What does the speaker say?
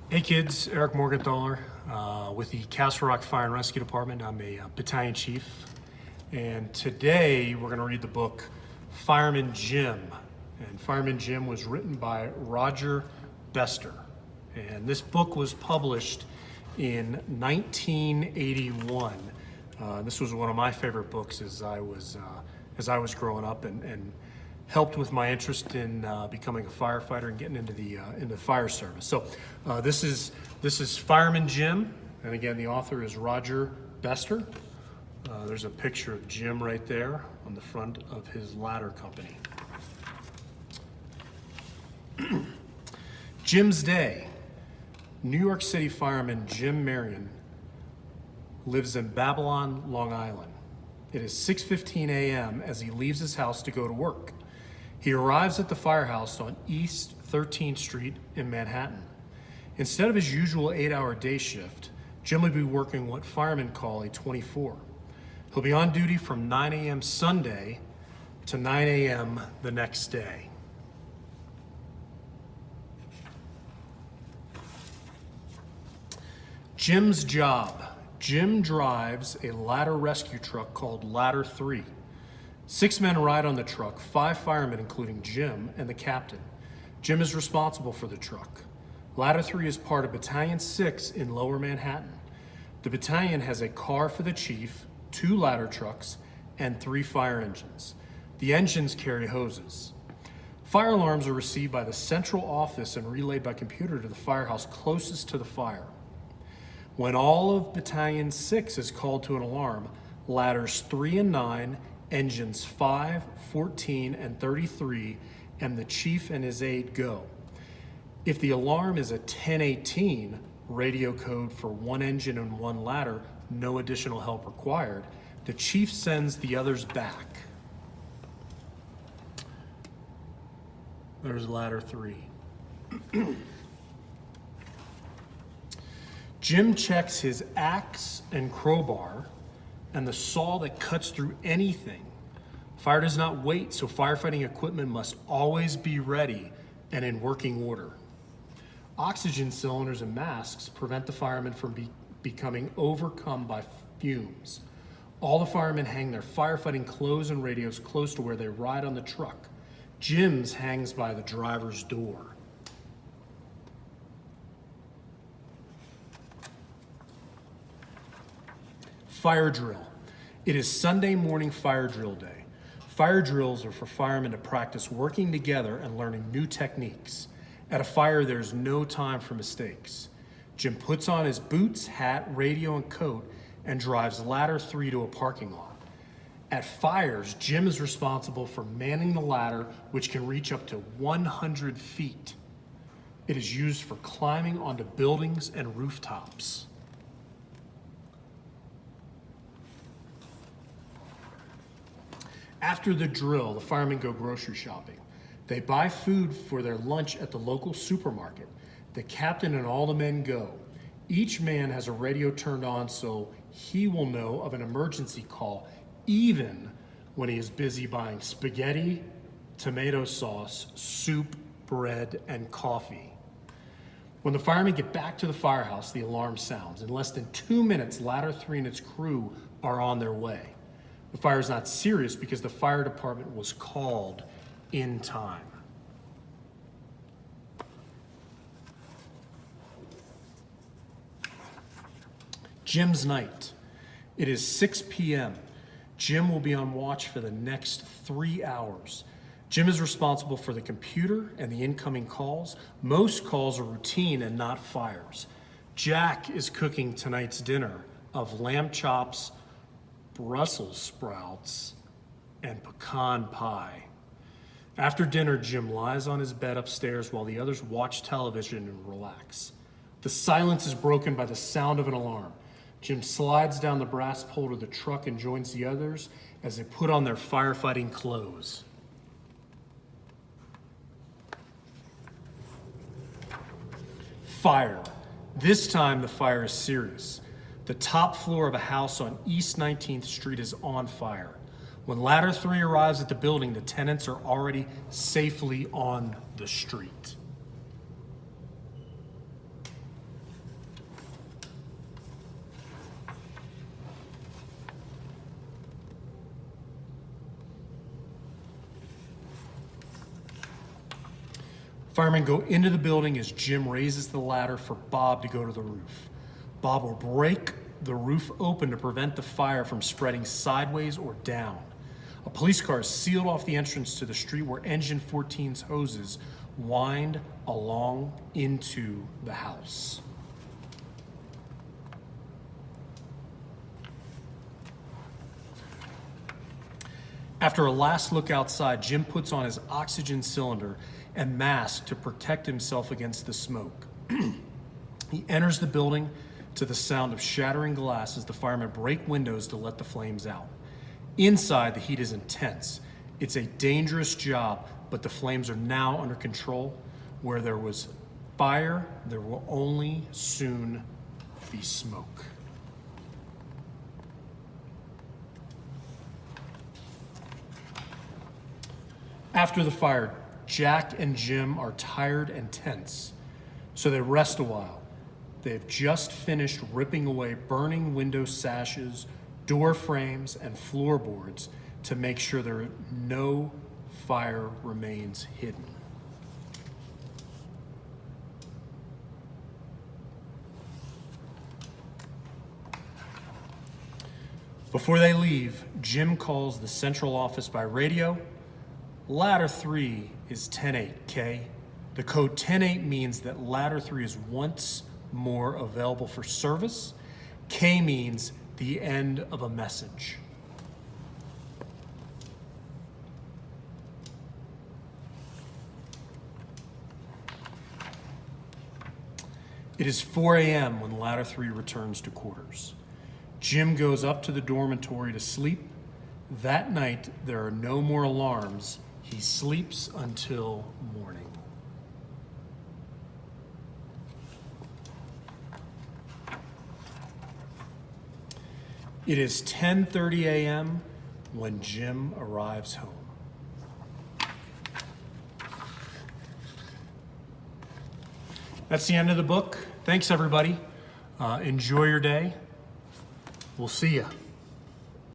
Hey kids, Eric Morgenthaler with the Castle Rock Fire and Rescue Department. I'm a battalion chief, and today we're going to read the book Fireman Jim. And Fireman Jim was written by Roger Bester, and this book was published in 1981. This was one of my favorite books as I was growing up, and helped with my interest in becoming a firefighter and getting into the fire service. So this is Fireman Jim, and again, the author is Roger Bester. There's a picture of Jim right there on the front of his ladder company. Jim's Day. New York City fireman Jim Marion lives in Babylon, Long Island. It is 6:15 a.m. as he leaves his house to go to work. He arrives at the firehouse on East 13th Street in Manhattan. Instead of his usual 8-hour day shift, Jim will be working what firemen call a 24. He'll be on duty from 9 a.m. Sunday to 9 a.m. the next day. Jim's job. Jim drives a ladder rescue truck called Ladder 3. 6 men ride on the truck, 5 firemen including Jim and the captain. Jim is responsible for the truck. Ladder 3 is part of Battalion 6 in Lower Manhattan. The battalion has a car for the chief, 2 ladder trucks, and 3 fire engines. The engines carry hoses. Fire alarms are received by the central office and relayed by computer to the firehouse closest to the fire. When all of Battalion 6 is called to an alarm, ladders 3 and 9, engines 5, 14, and 33, and the chief and his aide go. If the alarm is a 1018, radio code for 1 engine and 1 ladder, no additional help required, the chief sends the others back. There's ladder 3. Jim checks his axe and crowbar and the saw that cuts through anything. Fire does not wait, so firefighting equipment must always be ready and in working order. Oxygen cylinders and masks prevent the firemen from becoming overcome by fumes. All the firemen hang their firefighting clothes and radios close to where they ride on the truck. Jim's hangs by the driver's door. Fire drill. It is Sunday morning fire drill day. Fire drills are for firemen to practice working together and learning new techniques. At a fire, there's no time for mistakes. Jim puts on his boots, hat, radio, and coat and drives ladder 3 to a parking lot. At fires, Jim is responsible for manning the ladder, which can reach up to 100 feet. It is used for climbing onto buildings and rooftops. After the drill, the firemen go grocery shopping. They buy food for their lunch at the local supermarket. The captain and all the men go. Each man has a radio turned on so he will know of an emergency call, even when he is busy buying spaghetti, tomato sauce, soup, bread, and coffee. When the firemen get back to the firehouse, the alarm sounds. In less than 2 minutes, Ladder 3 and its crew are on their way. The fire is not serious because the fire department was called in time. Jim's night. It is 6 p.m. Jim will be on watch for the next 3 hours. Jim is responsible for the computer and the incoming calls. Most calls are routine and not fires. Jack is cooking tonight's dinner of lamb chops, Brussels sprouts, and pecan pie. After dinner, Jim lies on his bed upstairs while the others watch television and relax. The silence is broken by the sound of an alarm. Jim slides down the brass pole to the truck and joins the others as they put on their firefighting clothes. Fire. This time the fire is serious. The top floor of a house on East 19th Street is on fire. When Ladder 3 arrives at the building, the tenants are already safely on the street. Firemen go into the building as Jim raises the ladder for Bob to go to the roof. Bob will break the roof open to prevent the fire from spreading sideways or down. A police car is sealed off the entrance to the street where Engine 14's hoses wind along into the house. After a last look outside, Jim puts on his oxygen cylinder and mask to protect himself against the smoke. He enters the building to the sound of shattering glass as the firemen break windows to let the flames out. Inside, the heat is intense. It's a dangerous job, but the flames are now under control. Where there was fire, there will only soon be smoke. After the fire, Jack and Jim are tired and tense, so they rest a while. They've just finished ripping away burning window sashes, door frames, and floorboards to make sure no fire remains hidden. Before they leave, Jim calls the central office by radio. Ladder 3 is 10-8, K. The code 10-8 means that Ladder 3 is once more available for service. K means the end of a message. It is 4 a.m. when Ladder 3 returns to quarters. Jim goes up to the dormitory to sleep. That night, there are no more alarms. He sleeps until morning. It is 10:30 a.m. when Jim arrives home. That's the end of the book. Thanks, everybody. Enjoy your day. We'll see you.